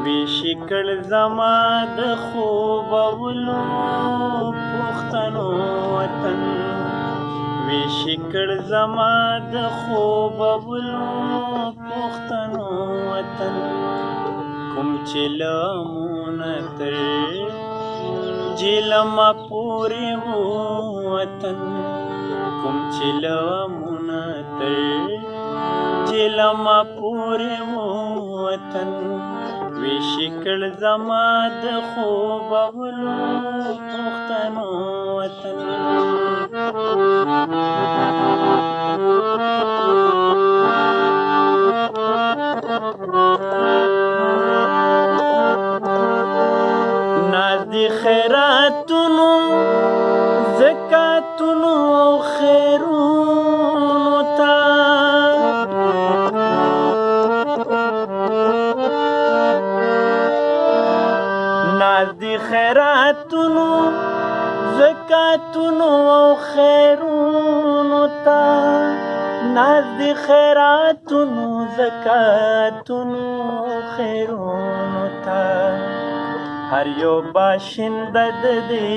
ویشي کړ زما د خوبولو پښتنو وطن ویشي کړ زما د خوبولو پښتنو وطن کوم چې له مونه تر جیلما پورې وو وطن کوم چې له مونه تر جیلما پورې وو وطن ویشي کړ زما د خوبولو پښتنو وطن ناز دي خیراتونو زکاتونو او خیرونو ته ناز دي خیراتونو زکاتونو او خیرونو ته ناز دي خیراتونو زکاتونو او خیرونو ته هر یو باشنده د دې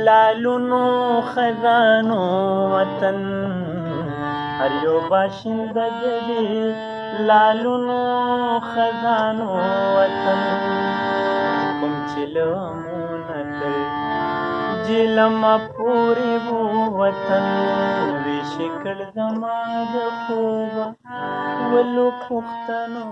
لالونو خزانو وطن هر یو باشنده د دې لالونو خزانو وطن کوم چې له مونه تر جیلما پورې وو وطن ویشي کړ زما د خوبولو پښتنو